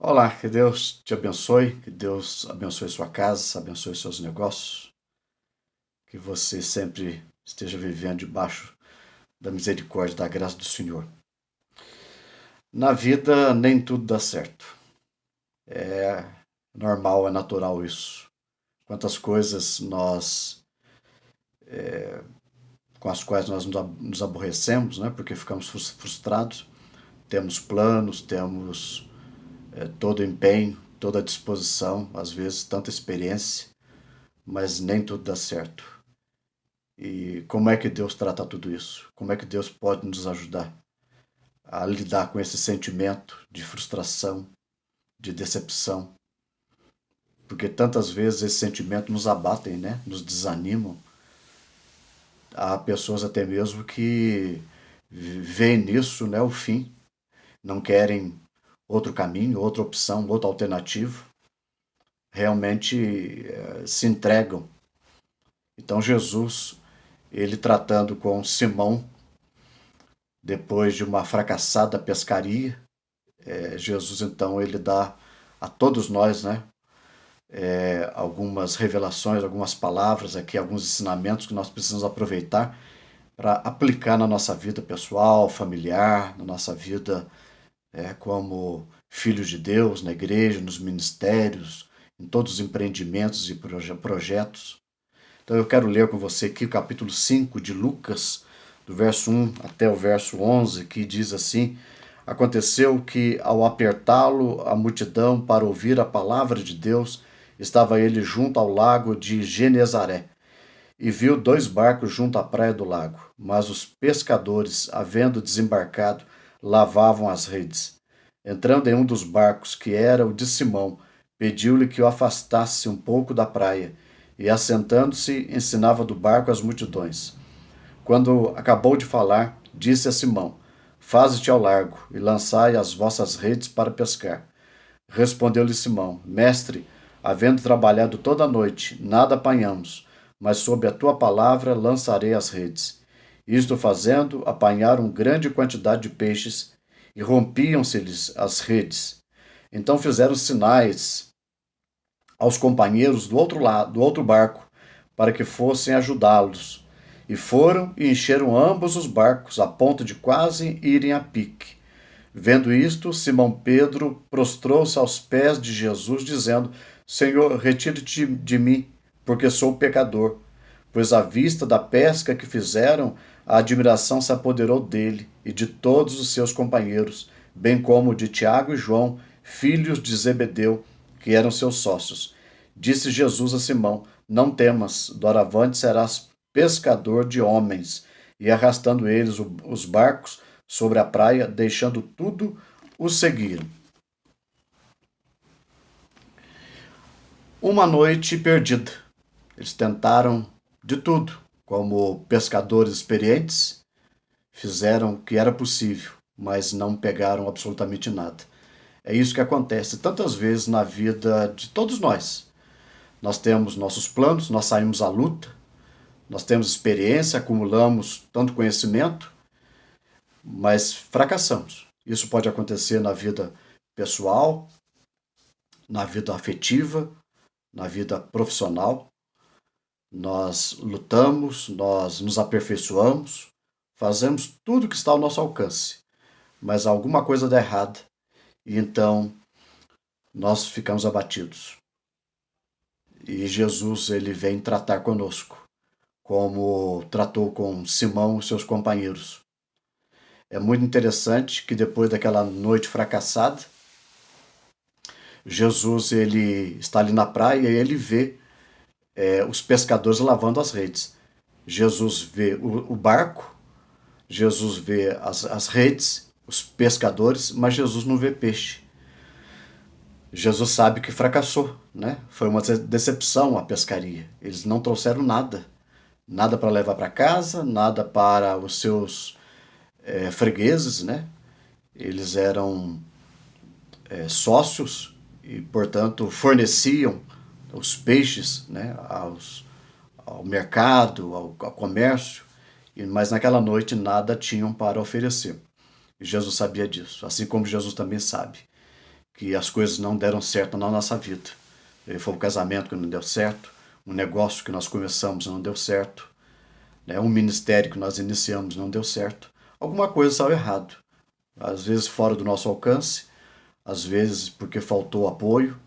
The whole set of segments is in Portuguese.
Olá, que Deus te abençoe, que Deus abençoe sua casa, abençoe seus negócios, que você sempre esteja vivendo debaixo da misericórdia, da graça do Senhor. Na vida, nem tudo dá certo. É normal, é natural isso. Quantas coisas com as quais nós nos aborrecemos, né? Porque ficamos frustrados. Temos planos, temos todo o empenho, toda a disposição, às vezes tanta experiência, mas nem tudo dá certo. E como é que Deus trata tudo isso? Como é que Deus pode nos ajudar a lidar com esse sentimento de frustração, de decepção? Porque tantas vezes esse sentimento nos abatem, né? Nos desanimam. Há pessoas até mesmo que veem nisso, né, o fim, não querem outro caminho, outra opção, outra alternativa, realmente se entregam. Então Jesus, ele tratando com Simão, depois de uma fracassada pescaria, Jesus então ele dá a todos nós, né, algumas revelações, algumas palavras aqui, alguns ensinamentos que nós precisamos aproveitar para aplicar na nossa vida pessoal, familiar, na nossa vida como filhos de Deus, na igreja, nos ministérios, em todos os empreendimentos e projetos. Então eu quero ler com você aqui o capítulo 5 de Lucas, do verso 1 até o verso 11, que diz assim: Aconteceu que, ao apertá-lo a multidão para ouvir a palavra de Deus, estava ele junto ao lago de Genezaré, e viu dois barcos junto à praia do lago, mas os pescadores, havendo desembarcado, lavavam as redes. Entrando em um dos barcos, que era o de Simão, pediu-lhe que o afastasse um pouco da praia, e assentando-se, ensinava do barco as multidões. Quando acabou de falar, disse a Simão: Faze-te ao largo e lançai as vossas redes para pescar. Respondeu-lhe Simão: Mestre, havendo trabalhado toda a noite, nada apanhamos, mas sob a tua palavra lançarei as redes. Isto fazendo, apanharam grande quantidade de peixes e rompiam-se-lhes as redes. Então fizeram sinais aos companheiros do outro lado, do outro barco, para que fossem ajudá-los. E foram e encheram ambos os barcos, a ponto de quase irem a pique. Vendo isto, Simão Pedro prostrou-se aos pés de Jesus, dizendo: Senhor, retire-te de mim, porque sou pecador. Pois à vista da pesca que fizeram, a admiração se apoderou dele e de todos os seus companheiros, bem como de Tiago e João, filhos de Zebedeu, que eram seus sócios. Disse Jesus a Simão: Não temas, doravante serás pescador de homens. E arrastando eles os barcos sobre a praia, deixando tudo, os seguiram. Uma noite perdida. Eles tentaram de tudo, como pescadores experientes, fizeram o que era possível, mas não pegaram absolutamente nada. É isso que acontece tantas vezes na vida de todos nós. Nós temos nossos planos, nós saímos à luta, nós temos experiência, acumulamos tanto conhecimento, mas fracassamos. Isso pode acontecer na vida pessoal, na vida afetiva, na vida profissional. Nós lutamos, nós nos aperfeiçoamos, fazemos tudo que está ao nosso alcance, mas alguma coisa dá errado e então nós ficamos abatidos. E Jesus ele vem tratar conosco, como tratou com Simão e seus companheiros. É muito interessante que depois daquela noite fracassada, Jesus ele está ali na praia e ele vê os pescadores lavando as redes. Jesus vê o barco, Jesus vê as redes, os pescadores, mas Jesus não vê peixe. Jesus sabe que fracassou, né? Foi uma decepção a pescaria. Eles não trouxeram nada. Nada para levar para casa, nada para os seus fregueses, né? Eles eram sócios e, portanto, forneciam os peixes, né, ao mercado, ao comércio, mas naquela noite nada tinham para oferecer. E Jesus sabia disso, assim como Jesus também sabe que as coisas não deram certo na nossa vida. Foi um casamento que não deu certo, um negócio que nós começamos não deu certo, né? Um ministério que nós iniciamos não deu certo. Alguma coisa saiu errado. Às vezes fora do nosso alcance, às vezes porque faltou apoio,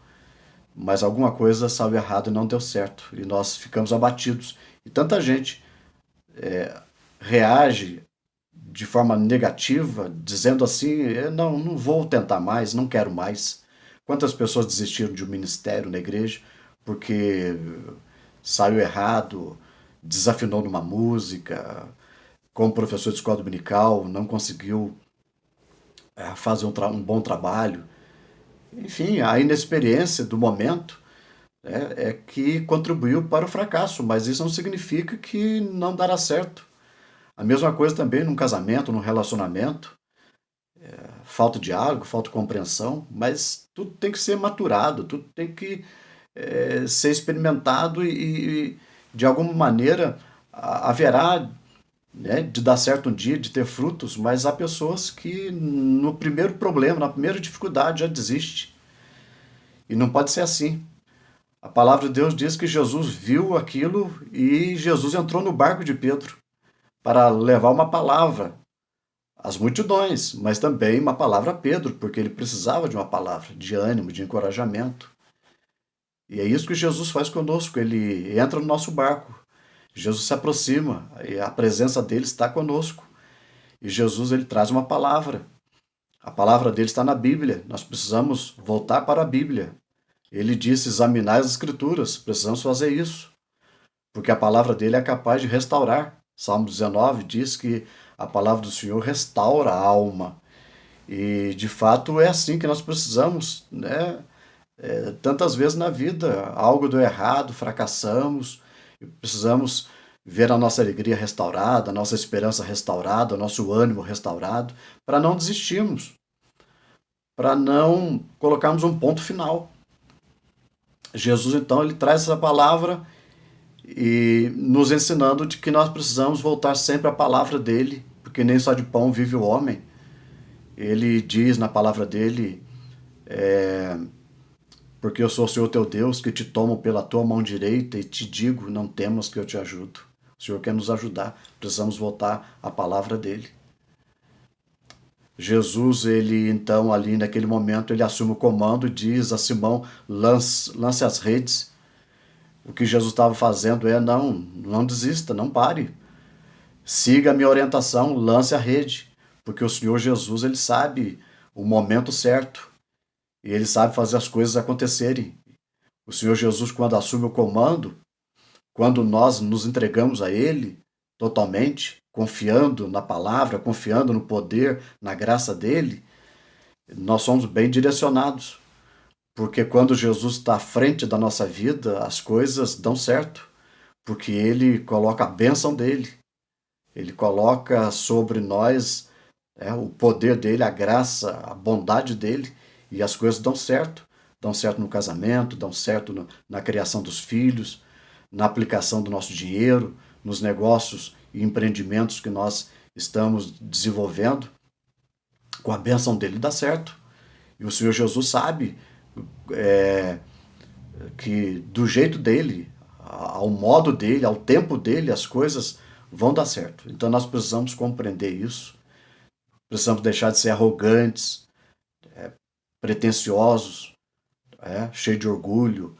mas alguma coisa saiu errado e não deu certo. E nós ficamos abatidos. E tanta gente reage de forma negativa, dizendo assim: não vou tentar mais, não quero mais. Quantas pessoas desistiram de um ministério na igreja porque saiu errado, desafinou numa música, como professor de escola dominical, não conseguiu fazer um bom trabalho. Enfim, a inexperiência do momento é que contribuiu para o fracasso, mas isso não significa que não dará certo. A mesma coisa também num casamento, num relacionamento. Falta diálogo, falta compreensão, mas tudo tem que ser maturado, tudo tem que ser experimentado e, de alguma maneira, haverá, né, de dar certo um dia, de ter frutos, mas há pessoas que no primeiro problema, na primeira dificuldade já desiste. E não pode ser assim. A palavra de Deus diz que Jesus viu aquilo e Jesus entrou no barco de Pedro para levar uma palavra às multidões, mas também uma palavra a Pedro, porque ele precisava de uma palavra de ânimo, de encorajamento. E é isso que Jesus faz conosco, ele entra no nosso barco. Jesus se aproxima e a presença dele está conosco. E Jesus ele traz uma palavra. A palavra dele está na Bíblia. Nós precisamos voltar para a Bíblia. Ele disse: examinar as Escrituras. Precisamos fazer isso, porque a palavra dele é capaz de restaurar. Salmo 19 diz que a palavra do Senhor restaura a alma. E de fato é assim que nós precisamos, né? Tantas vezes na vida algo deu errado, fracassamos, e precisamos ver a nossa alegria restaurada, a nossa esperança restaurada, o nosso ânimo restaurado, para não desistirmos, para não colocarmos um ponto final. Jesus então ele traz essa palavra e nos ensinando de que nós precisamos voltar sempre à palavra dele, porque nem só de pão vive o homem. Ele diz na palavra dele: porque eu sou o Senhor teu Deus, que te tomo pela tua mão direita e te digo: não temas que eu te ajudo. O Senhor quer nos ajudar, precisamos voltar à palavra dele. Jesus, ele então, ali naquele momento, ele assume o comando e diz a Simão: lance as redes. O que Jesus estava fazendo é: não desista, não pare. Siga a minha orientação, lance a rede, porque o Senhor Jesus, ele sabe o momento certo e ele sabe fazer as coisas acontecerem. O Senhor Jesus, quando assume o comando, quando nós nos entregamos a ele totalmente, confiando na palavra, confiando no poder, na graça dele, nós somos bem direcionados. Porque quando Jesus está à frente da nossa vida, as coisas dão certo. Porque ele coloca a bênção dele. Ele coloca sobre nós o poder dele, a graça, a bondade dele, e as coisas dão certo. Dão certo no casamento, dão certo na criação dos filhos, na aplicação do nosso dinheiro, nos negócios e empreendimentos que nós estamos desenvolvendo. Com a bênção dele dá certo. E o Senhor Jesus sabe que do jeito dele, ao modo dele, ao tempo dele, as coisas vão dar certo. Então nós precisamos compreender isso. Precisamos deixar de ser arrogantes, pretensiosos, cheios de orgulho.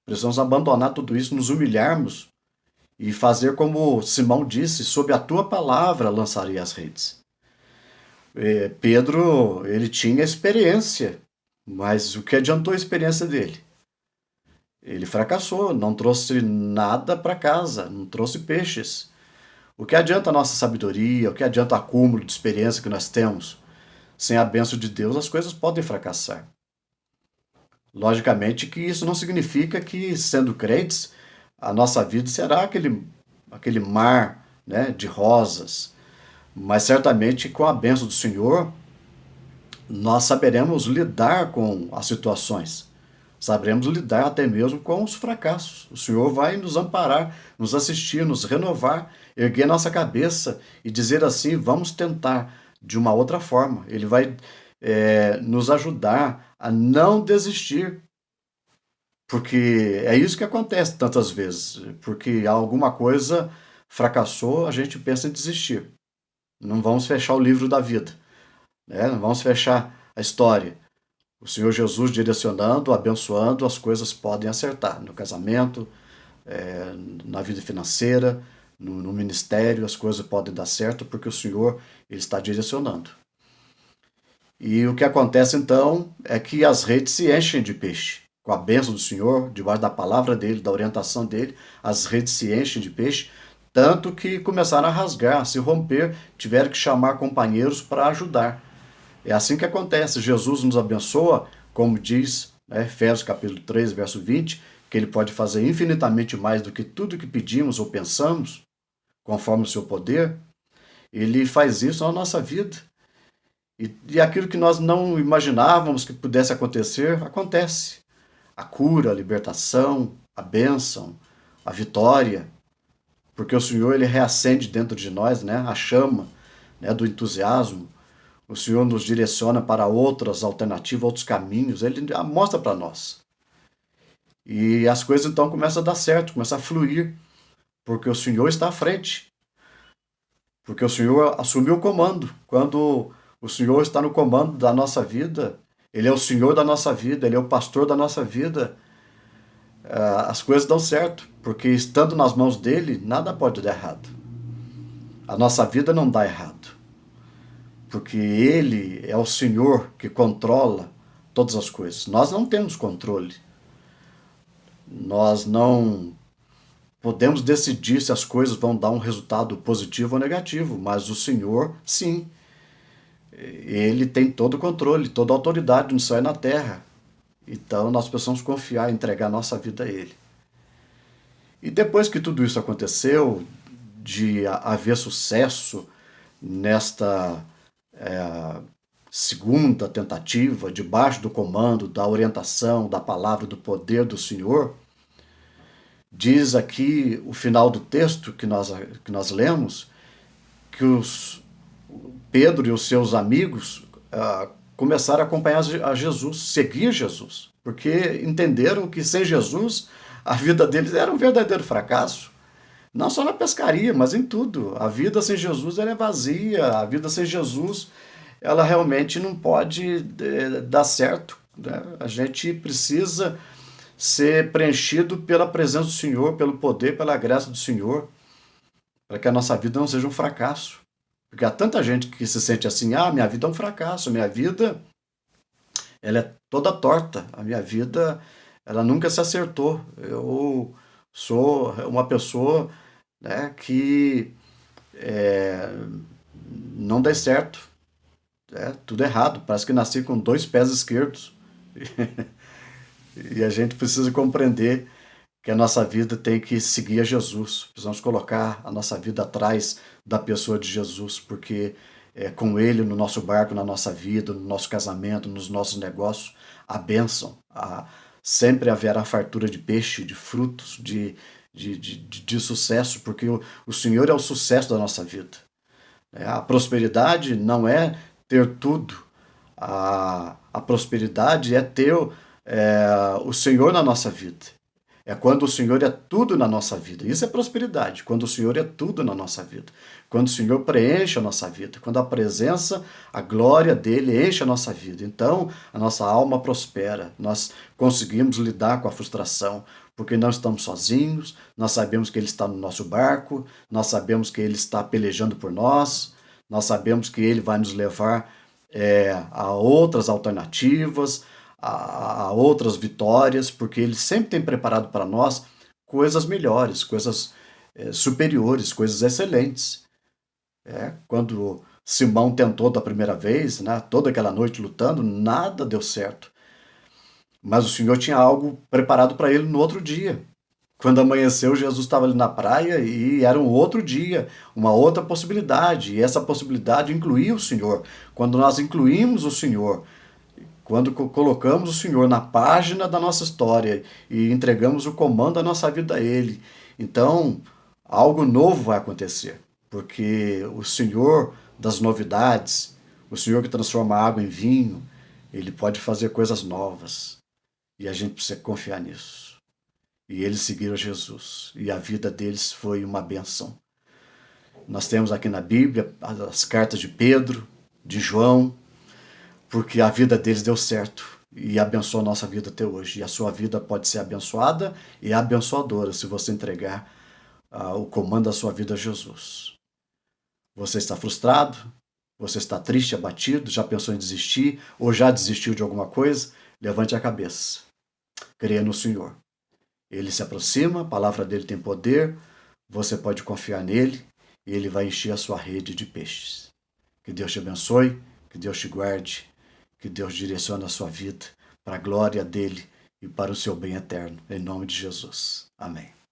Precisamos abandonar tudo isso, nos humilharmos e fazer como Simão disse: sob a tua palavra lançarei as redes. Pedro, ele tinha experiência, mas o que adiantou a experiência dele? Ele fracassou, não trouxe nada para casa, não trouxe peixes. O que adianta a nossa sabedoria, o que adianta o acúmulo de experiência que nós temos? Sem a bênção de Deus, as coisas podem fracassar. Logicamente que isso não significa que, sendo crentes, a nossa vida será aquele mar, né, de rosas. Mas certamente com a bênção do Senhor, nós saberemos lidar com as situações. Saberemos lidar até mesmo com os fracassos. O Senhor vai nos amparar, nos assistir, nos renovar, erguer nossa cabeça e dizer assim: vamos tentar de uma outra forma. Ele vai nos ajudar a não desistir, porque é isso que acontece tantas vezes, porque alguma coisa fracassou, a gente pensa em desistir. Não vamos fechar o livro da vida, né? Não vamos fechar a história. O Senhor Jesus direcionando, abençoando, as coisas podem acertar no casamento, na vida financeira, no ministério, as coisas podem dar certo porque o Senhor ele está direcionando. E o que acontece então é que as redes se enchem de peixe. Com a bênção do Senhor, debaixo da palavra dele, da orientação dele, as redes se enchem de peixe, tanto que começaram a rasgar, a se romper, tiveram que chamar companheiros para ajudar. É assim que acontece. Jesus nos abençoa, como diz, né, Efésios capítulo 3, verso 20, que ele pode fazer infinitamente mais do que tudo que pedimos ou pensamos, conforme o seu poder. Ele faz isso na nossa vida. E aquilo que nós não imaginávamos que pudesse acontecer, acontece. A cura, a libertação, a bênção, a vitória, porque o Senhor ele reacende dentro de nós, né, a chama, né, do entusiasmo. O Senhor nos direciona para outras alternativas, outros caminhos, ele mostra para nós. E as coisas então começam a dar certo, começam a fluir, porque o Senhor está à frente, porque o Senhor assumiu o comando. Quando o Senhor está no comando da nossa vida, ele é o Senhor da nossa vida, ele é o pastor da nossa vida, as coisas dão certo, porque estando nas mãos dele, nada pode dar errado. A nossa vida não dá errado, porque ele é o Senhor que controla todas as coisas. Nós não temos controle. Nós não podemos decidir se as coisas vão dar um resultado positivo ou negativo, mas o Senhor, sim, ele tem todo o controle, toda a autoridade no céu e na terra. Então nós precisamos confiar e entregar nossa vida a ele. E depois que tudo isso aconteceu, de haver sucesso nesta segunda tentativa, debaixo do comando, da orientação, da palavra, do poder do Senhor, diz aqui o final do texto que nós lemos, que Pedro e os seus amigos começaram a acompanhar a Jesus, seguir Jesus, porque entenderam que sem Jesus a vida deles era um verdadeiro fracasso. Não só na pescaria, mas em tudo. A vida sem Jesus ela é vazia, a vida sem Jesus ela realmente não pode dar certo, né? A gente precisa ser preenchido pela presença do Senhor, pelo poder, pela graça do Senhor, para que a nossa vida não seja um fracasso. Porque há tanta gente que se sente assim, minha vida é um fracasso, minha vida ela é toda torta, a minha vida ela nunca se acertou. Eu sou uma pessoa, né, que é, não dá certo, tudo errado, parece que nasci com dois pés esquerdos. E a gente precisa compreender que a nossa vida tem que seguir a Jesus. Precisamos colocar a nossa vida atrás da pessoa de Jesus, porque é com Ele no nosso barco, na nossa vida, no nosso casamento, nos nossos negócios, a bênção. Sempre haverá fartura de peixe, de frutos, de sucesso, porque o Senhor é o sucesso da nossa vida. A prosperidade não é ter tudo. A prosperidade é ter o Senhor na nossa vida. É quando o Senhor é tudo na nossa vida. Isso é prosperidade, quando o Senhor é tudo na nossa vida. Quando o Senhor preenche a nossa vida. Quando a presença, a glória dele enche a nossa vida. Então, a nossa alma prospera. Nós conseguimos lidar com a frustração, porque não estamos sozinhos, nós sabemos que ele está no nosso barco, nós sabemos que ele está pelejando por nós sabemos que ele vai nos levar a outras alternativas, a outras vitórias, porque ele sempre tem preparado para nós coisas melhores, coisas superiores, coisas excelentes. Quando Simão tentou da primeira vez, né, toda aquela noite lutando, nada deu certo. Mas o Senhor tinha algo preparado para ele no outro dia. Quando amanheceu, Jesus estava ali na praia e era um outro dia, uma outra possibilidade. E essa possibilidade incluía o Senhor. Quando nós incluímos o Senhor, quando colocamos o Senhor na página da nossa história e entregamos o comando da nossa vida a Ele, então algo novo vai acontecer, porque o Senhor das novidades, O Senhor que transforma a água em vinho, Ele pode fazer coisas novas. E a gente precisa confiar nisso. E eles seguiram Jesus. E a vida deles foi uma benção. Nós temos aqui na Bíblia as cartas de Pedro, de João, porque a vida deles deu certo e abençoou a nossa vida até hoje. E a sua vida pode ser abençoada e abençoadora se você entregar o comando da sua vida a Jesus. Você está frustrado? Você está triste, abatido? Já pensou em desistir? Ou já desistiu de alguma coisa? Levante a cabeça. Creia no Senhor. Ele se aproxima, a palavra dele tem poder, você pode confiar nele e ele vai encher a sua rede de peixes. Que Deus te abençoe, que Deus te guarde, que Deus direcione a sua vida para a glória dele e para o seu bem eterno. Em nome de Jesus. Amém.